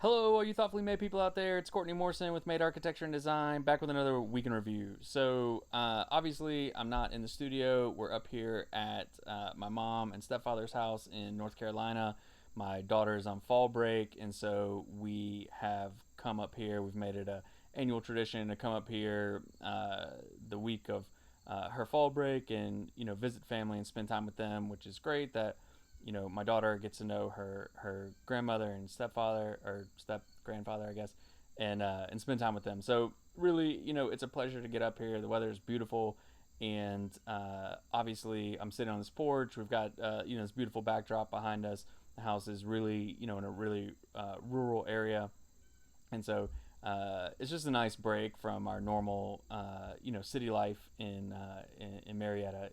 Hello, all you thoughtfully made people out there. It's Courtney Morrison with Made Architecture and Design, back with another week in review. Obviously, I'm not in the studio. We're up here at my mom and stepfather's house in North Carolina. My daughter's on fall break, and so we have come up here. We've made it a annual tradition to come up here the week of her fall break and visit family and spend time with them, which is great. That my daughter gets to know her grandmother and stepfather or step grandfather, I guess, and spend time with them. So really, it's a pleasure to get up here. The weather is beautiful, and obviously, I'm sitting on this porch. We've got this beautiful backdrop behind us. The house is really in a really rural area, and so it's just a nice break from our normal city life in Marietta,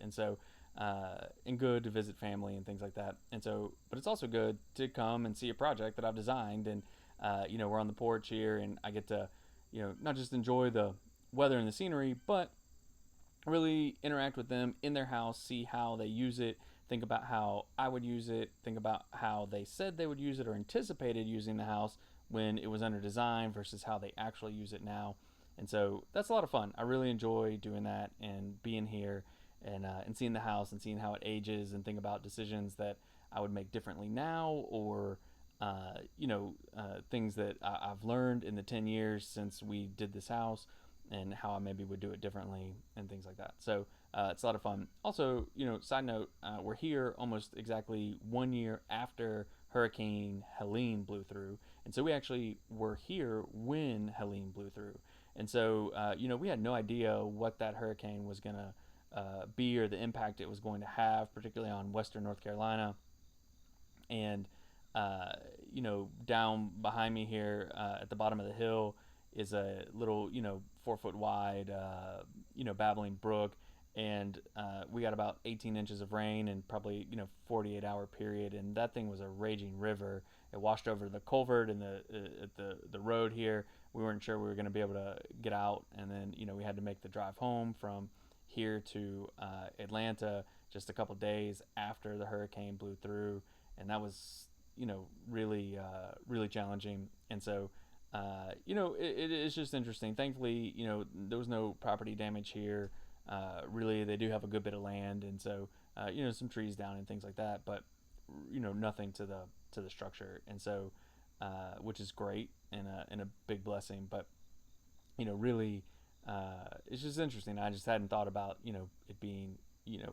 and good to visit family and things like that. And so, but it's also good to come and see a project that I've designed, and we're on the porch here, and I get to not just enjoy the weather and the scenery, but really interact with them in their house, see how they use it, think about how I would use it, think about how they said they would use it or anticipated using the house when it was under design versus how they actually use it now. And so that's a lot of fun. I really enjoy doing that and being here and seeing the house and seeing how it ages and think about decisions that I would make differently now, or things that I've learned in the 10 years since we did this house, and how I maybe would do it differently and things like that. So it's a lot of fun. Also, side note, we're here almost exactly 1 year after Hurricane Helene blew through. And so we actually were here when Helene blew through. And so, we had no idea what that hurricane was going to be, or the impact it was going to have, particularly on Western North Carolina. And, down behind me here at the bottom of the hill is a little, 4 foot wide, babbling brook. And we got about 18 inches of rain in probably 48-hour period, and that thing was a raging river. It washed over the culvert and the road here. We weren't sure we were going to be able to get out, and then we had to make the drive home from here to Atlanta just a couple days after the hurricane blew through, and that was really challenging. And so it is just interesting. Thankfully, there was no property damage here. Really, they do have a good bit of land, and so some trees down and things like that, but nothing to the structure. And so which is great and a big blessing. But really, it's just interesting. I just hadn't thought about it being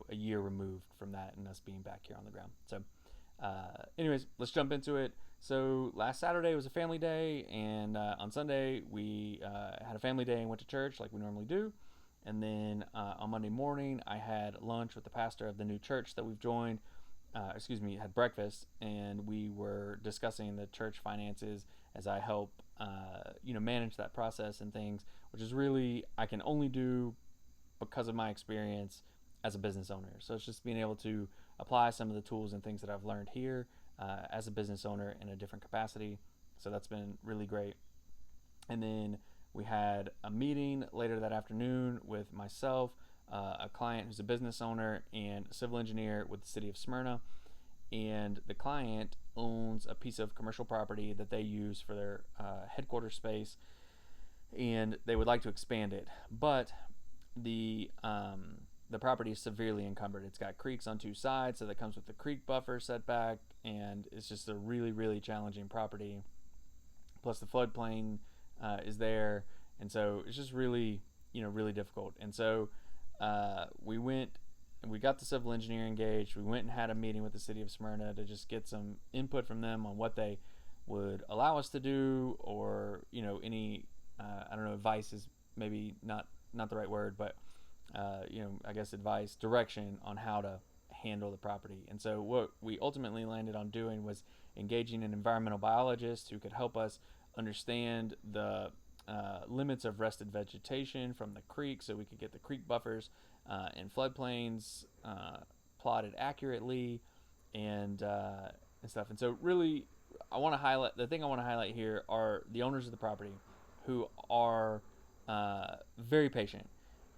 a year removed from that, and us being back here on the ground. So anyways, let's jump into it. So last Saturday was a family day, and on Sunday we had a family day and went to church like we normally do. And then on Monday morning, I had lunch with the pastor of the new church that we've joined. Had breakfast, and we were discussing the church finances as I help, manage that process and things, which is really, I can only do because of my experience as a business owner. So it's just being able to apply some of the tools and things that I've learned here as a business owner in a different capacity. So that's been really great. And then we had a meeting later that afternoon with myself, a client who's a business owner, and a civil engineer with the city of Smyrna. And the client owns a piece of commercial property that they use for their headquarters space, and they would like to expand it. But the property is severely encumbered. It's got creeks on two sides, so that comes with the creek buffer setback, and it's just a really challenging property. Plus the floodplain is there, and so it's just really difficult. And so we got the civil engineer engaged. We went and had a meeting with the city of Smyrna to just get some input from them on what they would allow us to do, or any I don't know, advice is maybe not the right word, but I guess advice, direction on how to handle the property. And so what we ultimately landed on doing was engaging an environmental biologist who could help us understand the limits of rested vegetation from the creek, so we could get the creek buffers and floodplains plotted accurately, and stuff. And so really, I want to highlight here are the owners of the property, who are very patient,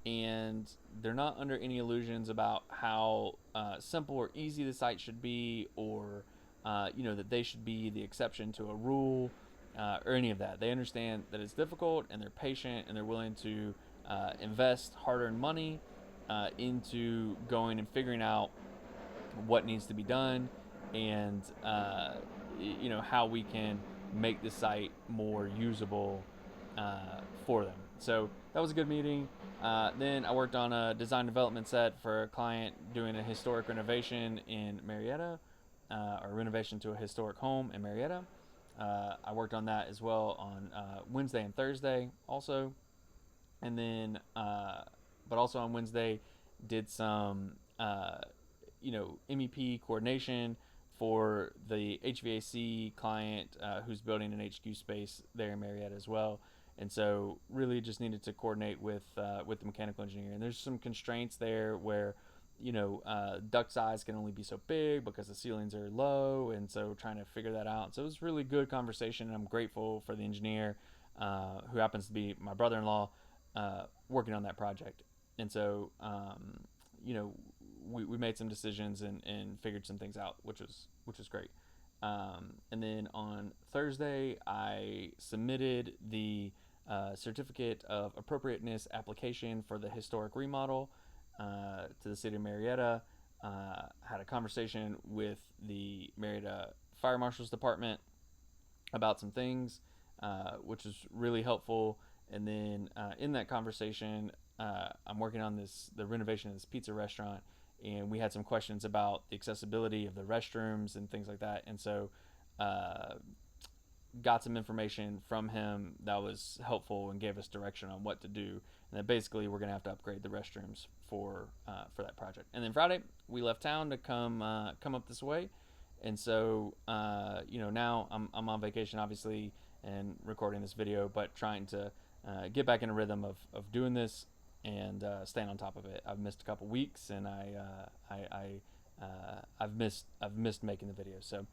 and they're not under any illusions about how simple or easy the site should be, or that they should be the exception to a rule. or any of that. They understand that it's difficult, and they're patient, and they're willing to invest hard-earned money into going and figuring out what needs to be done, and how we can make the site more usable for them. So that was a good meeting. Then I worked on a design development set for a client doing a historic renovation in Marietta, or renovation to a historic home in Marietta. I worked on that as well on Wednesday and Thursday also. And then, but also on Wednesday, did some, MEP coordination for the HVAC client who's building an HQ space there in Marietta as well. And so, really, just needed to coordinate with the mechanical engineer. And there's some constraints there where, duct size can only be so big because the ceilings are low, and so trying to figure that out. So it was really good conversation, and I'm grateful for the engineer, who happens to be my brother-in-law, working on that project. And so, we made some decisions and figured some things out, which was great. And then on Thursday, I submitted the certificate of appropriateness application for the historic remodel to the city of Marietta. Had a conversation with the Marietta Fire Marshal's Department about some things, which was really helpful. And then in that conversation, I'm working on the renovation of this pizza restaurant, and we had some questions about the accessibility of the restrooms and things like that. And so, got some information from him that was helpful and gave us direction on what to do. And then basically, we're gonna have to upgrade the restrooms for that project. And then Friday, we left town to come up this way. And so, now I'm on vacation, obviously, and recording this video, but trying to get back in a rhythm of doing this and staying on top of it. I've missed a couple weeks, and I've missed making the video. So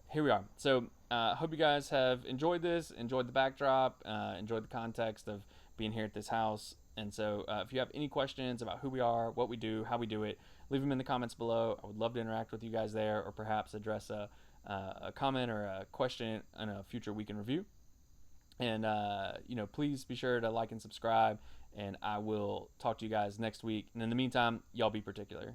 here we are. So hope you guys have enjoyed this, enjoyed the backdrop, enjoyed the context of being here at this house. And so if you have any questions about who we are, what we do, how we do it, leave them in the comments below. I would love to interact with you guys there, or perhaps address a comment or a question in a future week in review. And please be sure to like and subscribe, and I will talk to you guys next week. And in the meantime, y'all be particular.